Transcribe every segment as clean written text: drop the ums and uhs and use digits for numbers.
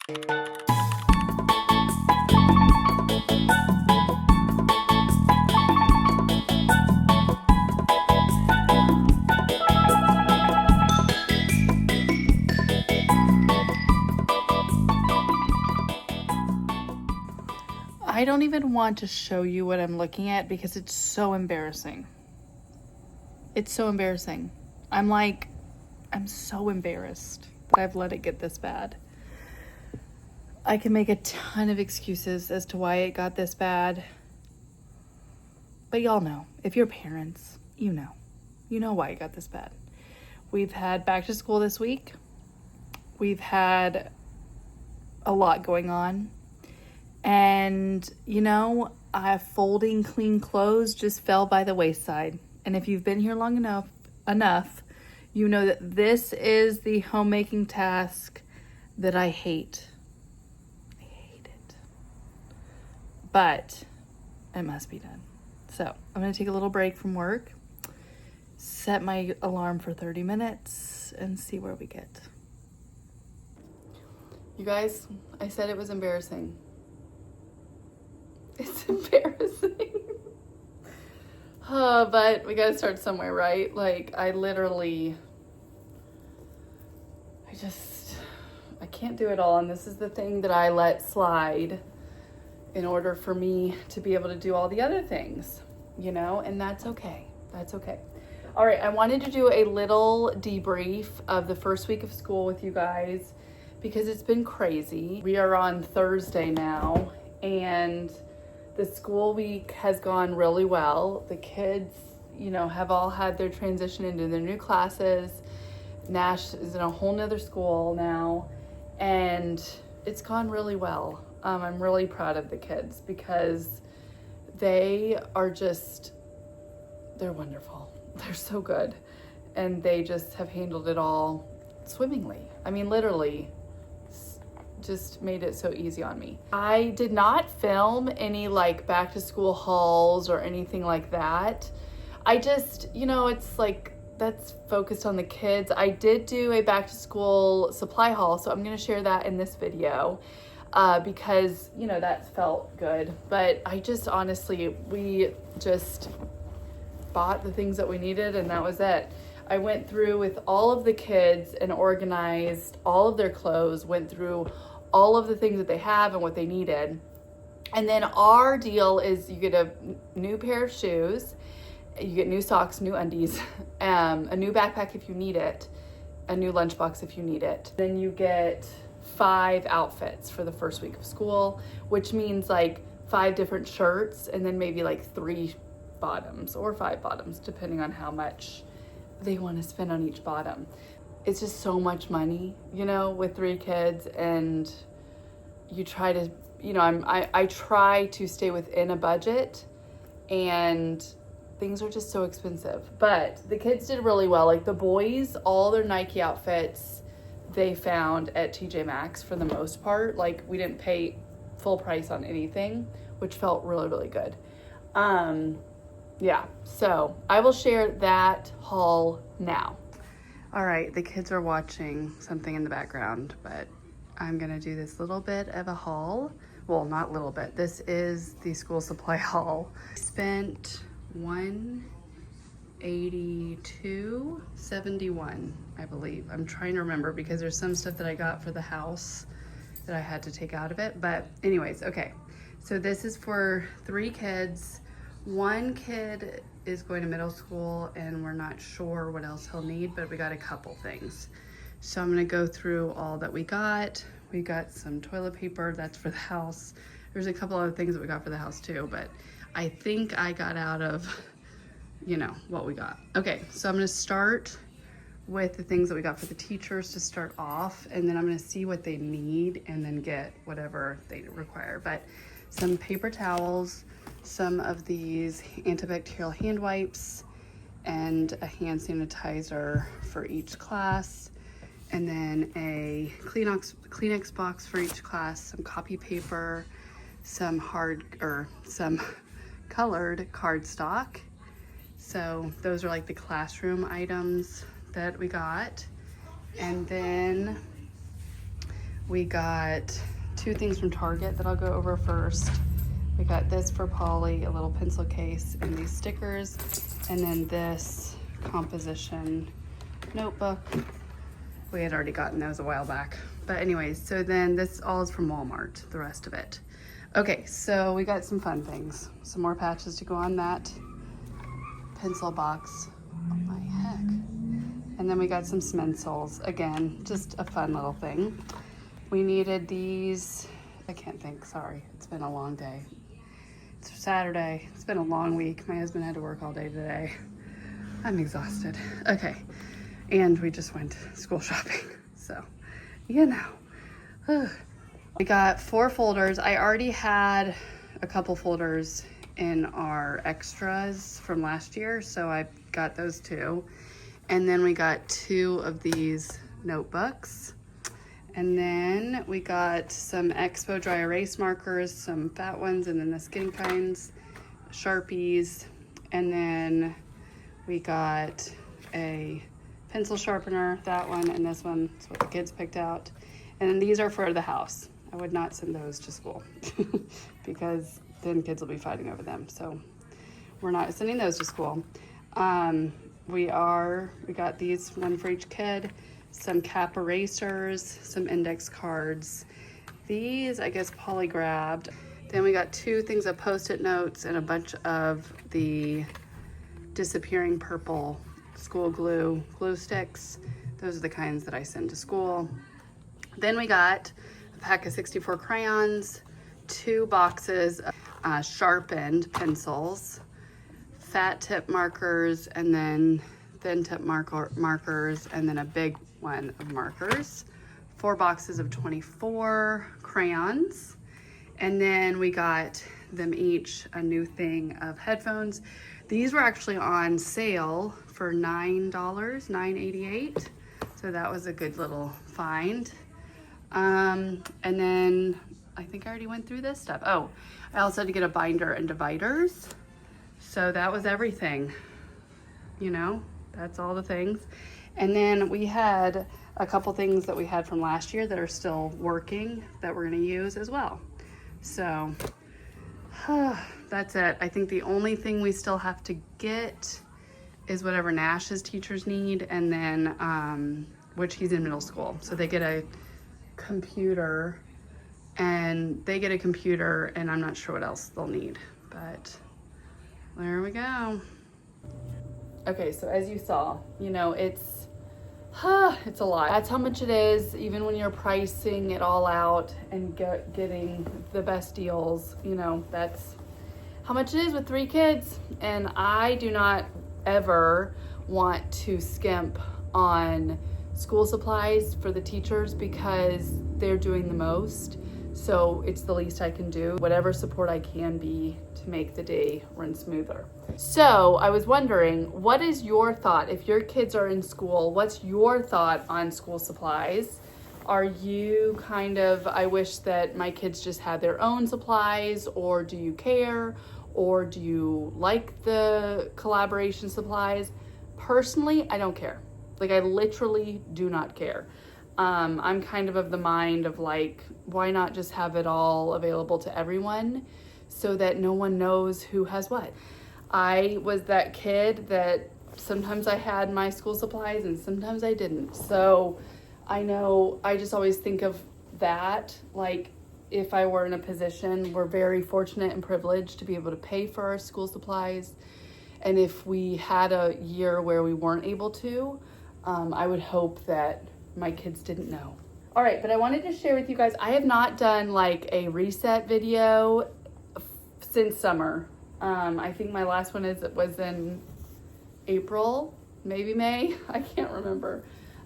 I don't even want to show you what I'm looking at because it's so embarrassing. It's so embarrassing. I'm so embarrassed that I've let it get this bad. I can make a ton of excuses as to why it got this bad. But y'all know, if you're parents, you know why it got this bad. We've had back to school this week. We've had a lot going on. And, folding clean clothes just fell by the wayside. And if you've been here long enough, you know that this is the homemaking task that I hate. I hate it. But it must be done. So I'm going to take a little break from work, set my alarm for 30 minutes, and see where we get. You guys, I said it was embarrassing. It's embarrassing. But we gotta start somewhere, right? Like, I can't do it all. And this is the thing that I let slide in order for me to be able to do all the other things, and that's okay. That's okay. All right, I wanted to do a little debrief of the first week of school with you guys because it's been crazy. We are on Thursday now, and the school week has gone really well. The kids, have all had their transition into their new classes. Nash is in a whole nother school now, and it's gone really well. I'm really proud of the kids because they're wonderful. They're so good. And they just have handled it all swimmingly. I mean, literally, just made it so easy on me. I did not film any back to school hauls or anything like that. I just, it's that's focused on the kids. I did do a back to school supply haul, so I'm going to share that in this video because, that felt good. But I just honestly, we just bought the things that we needed and that was it. I went through with all of the kids and organized all of their clothes, went through all of the things that they have and what they needed. And then our deal is you get a new pair of shoes, you get new socks, new undies, a new backpack if you need it, a new lunchbox if you need it. Then you get 5 outfits for the first week of school, which means 5 different shirts and then maybe 3 bottoms or 5 bottoms, depending on how much they want to spend on each bottom. It's just so much money, with 3 kids, and you try to, I try to stay within a budget, and things are just so expensive. But the kids did really well. The boys, all their Nike outfits, they found at TJ Maxx for the most part. We didn't pay full price on anything, which felt really, really good. Yeah, so I will share that haul now. All right, the kids are watching something in the background, but I'm gonna do this little bit of a haul. Well, not little bit. This is the school supply haul. I spent $182.71, I believe. I'm trying to remember because there's some stuff that I got for the house that I had to take out of it. But anyways, okay. So this is for 3 kids. 1 kid is going to middle school and we're not sure what else he'll need, but we got a couple things. So I'm gonna go through all that we got. We got some toilet paper, that's for the house. There's a couple other things that we got for the house too, but I think I got out of, what we got. Okay, so I'm gonna start with the things that we got for the teachers to start off, and then I'm gonna see what they need and then get whatever they require. But some paper towels, some of these antibacterial hand wipes, and a hand sanitizer for each class, and then a Kleenex box for each class, some copy paper, some colored cardstock. So those are the classroom items that we got. And then We got 2 things from Target that I'll go over first. We got this for Polly, a little pencil case and these stickers, and then this composition notebook. We had already gotten those a while back. But anyways, so then this all is from Walmart, the rest of it. Okay, so we got some fun things. Some more patches to go on that pencil box. Oh my heck. And then we got some Smensols. Again, just a fun little thing. We needed these. I can't think, sorry. It's been a long day. It's Saturday. It's been a long week. My husband had to work all day today. I'm exhausted. Okay. And we just went school shopping. So, you know. Ugh. We got 4 folders. I already had a couple folders in our extras from last year, so I got those 2. And then we got 2 of these notebooks. And then we got some Expo dry erase markers, some fat ones, and then the skinny kinds, Sharpies. And then we got a pencil sharpener, that one, and this one is what the kids picked out. And then these are for the house. I would not send those to school because then kids will be fighting over them. So we're not sending those to school. We got these, one for each kid, some cap erasers, some index cards. These, I guess, Polly grabbed. Then we got 2 things of Post-it notes and a bunch of the disappearing purple school glue sticks. Those are the kinds that I send to school. Then we got a pack of 64 crayons, 2 boxes of sharpened pencils, fat tip markers, and then thin tip markers, and then a big one of markers, 4 boxes of 24 crayons, and then we got them each a new thing of headphones. These were actually on sale for $9, $9.88, so that was a good little find. And then I think I already went through this stuff. Oh, I also had to get a binder and dividers, so that was everything. You know, that's all the things. And then we had a couple things that we had from last year that are still working that we're going to use as well. So that's it. I think the only thing we still have to get is whatever Nash's teachers need, and then which he's in middle school, so they get a computer, and I'm not sure what else they'll need, but there we go. Okay, so as you saw, you know, it's a lot. That's how much it is, even when you're pricing it all out and getting the best deals. You know, that's how much it is with 3 kids. And I do not ever want to skimp on school supplies for the teachers because they're doing the most. So it's the least I can do, whatever support I can be to make the day run smoother. So I was wondering, what is your thought? If your kids are in school, what's your thought on school supplies? Are you kind of, I wish that my kids just had their own supplies, or do you care? Or do you like the collaboration supplies? Personally, I don't care. Like, I literally do not care. I'm kind of the mind of like, why not just have it all available to everyone so that no one knows who has what? I was that kid that sometimes I had my school supplies and sometimes I didn't. So I know, I just always think of that, like, if I were in a position, we're very fortunate and privileged to be able to pay for our school supplies. And if we had a year where we weren't able to, I would hope that my kids didn't know. All right, but I wanted to share with you guys, I have not done like a reset video since summer. I think my last one was in April, maybe May, I can't remember.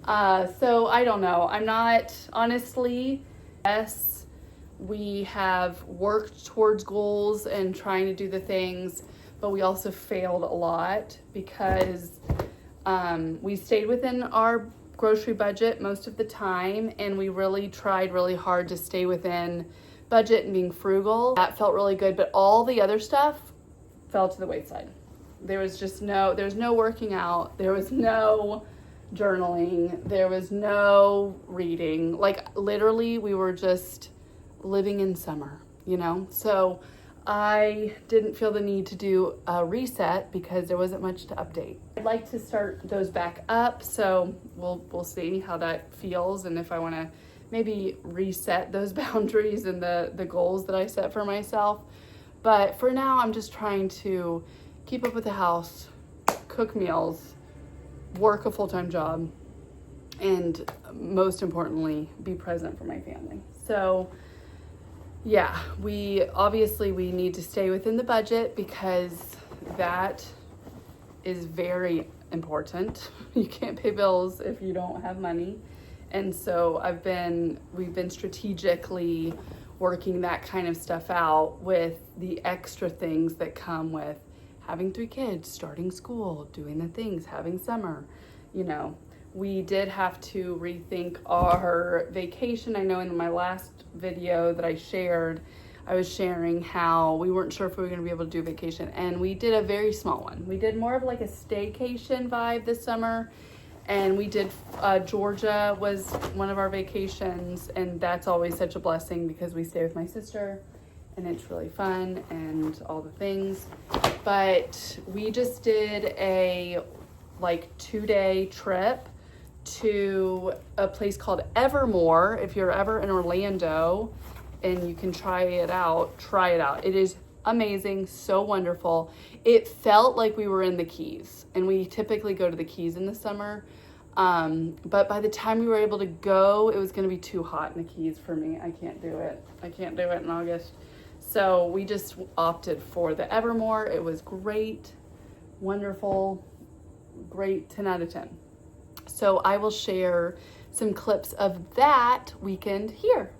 So I don't know, I'm not, honestly, yes, we have worked towards goals and trying to do the things, but we also failed a lot because we stayed within our grocery budget most of the time, and we really tried really hard to stay within budget and being frugal. That felt really good, but all the other stuff fell to the wayside. There was no working out. There was no journaling. There was no reading. Like literally we were just living in summer, you know? So I didn't feel the need to do a reset because there wasn't much to update. I'd like to start those back up, so we'll see how that feels and if I want to maybe reset those boundaries and the goals that I set for myself. But for now, I'm just trying to keep up with the house, cook meals, work a full-time job, and most importantly, be present for my family. So yeah, we need to stay within the budget because that is very important. You can't pay bills if you don't have money. And so we've been strategically working that kind of stuff out with the extra things that come with having 3 kids, starting school, doing the things, having summer, you know. We did have to rethink our vacation. I know in my last video that I shared, I was sharing how we weren't sure if we were gonna be able to do vacation, and we did a very small one. We did more of like a staycation vibe this summer, and we did, Georgia was one of our vacations, and that's always such a blessing because we stay with my sister, and it's really fun and all the things. But we just did a like 2-day trip to a place called Evermore. If you're ever in Orlando and you can try it out. It is amazing, so wonderful. It felt like we were in the Keys, and we typically go to the Keys in the summer. But by the time we were able to go, it was gonna be too hot in the Keys for me. I can't do it in August. So we just opted for the Evermore. It was great, wonderful, great, 10 out of 10. So I will share some clips of that weekend here.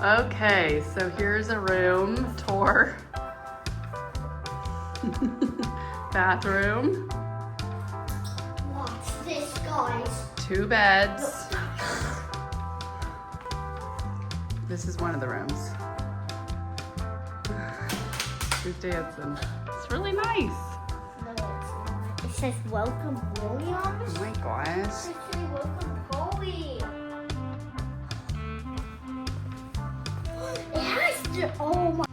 Okay, so here's a room tour. Bathroom. Watch this, guys. 2 beds. This is one of the rooms. Who's dancing? It's really nice. No, it's not. It says welcome Chloe on this. Oh my gosh. It says welcome Chloe. It has to, oh my.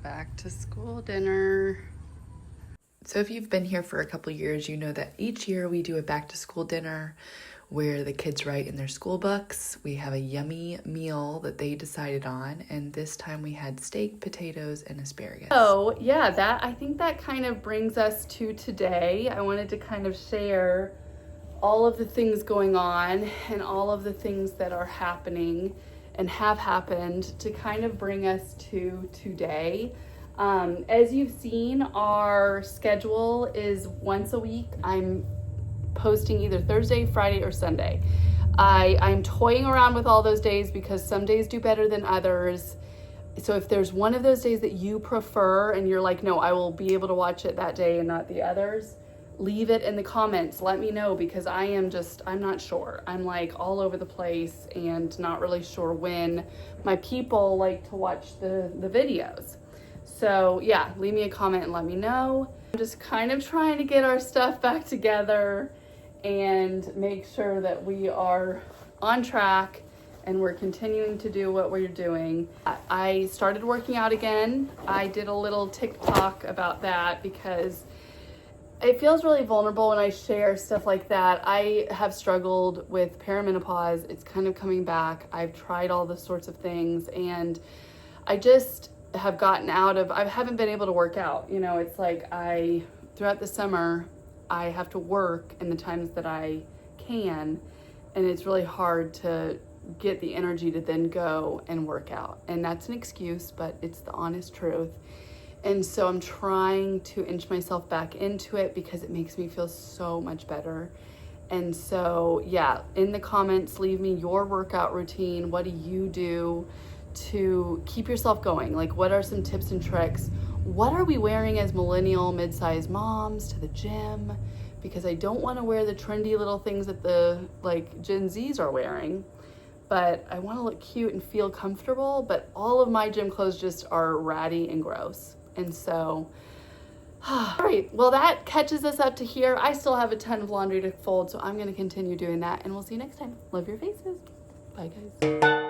Back to school dinner. So if you've been here for a couple years, you know that each year we do a back to school dinner where the kids write in their school books. We have a yummy meal that they decided on, and this time we had steak, potatoes, and asparagus. So yeah, I think that kind of brings us to today. I wanted to kind of share all of the things going on and all of the things that are happening and have happened to kind of bring us to today. As you've seen, our schedule is once a week. I'm posting either Thursday, Friday, or Sunday. I'm toying around with all those days because some days do better than others. So if there's one of those days that you prefer and you're like, no, I will be able to watch it that day and not the others, leave it in the comments. Let me know, because I'm not sure. I'm like all over the place and not really sure when my people like to watch the videos. So yeah, leave me a comment and let me know. I'm just kind of trying to get our stuff back together and make sure that we are on track and we're continuing to do what we're doing. I started working out again. I did a little TikTok about that because it feels really vulnerable when I share stuff like that. I have struggled with perimenopause. It's kind of coming back. I've tried all the sorts of things, and I just have gotten I haven't been able to work out. You know, it's like throughout the summer, I have to work in the times that I can, and it's really hard to get the energy to then go and work out. And that's an excuse, but it's the honest truth. And so I'm trying to inch myself back into it because it makes me feel so much better. And so, yeah, in the comments, leave me your workout routine. What do you do to keep yourself going? Like, what are some tips and tricks? What are we wearing as millennial mid-sized moms to the gym? Because I don't want to wear the trendy little things that the Gen Zs are wearing, but I want to look cute and feel comfortable. But all of my gym clothes just are ratty and gross. And so, all right, well, that catches us up to here. I still have a ton of laundry to fold, so I'm going to continue doing that, and we'll see you next time. Love your faces. Bye, guys.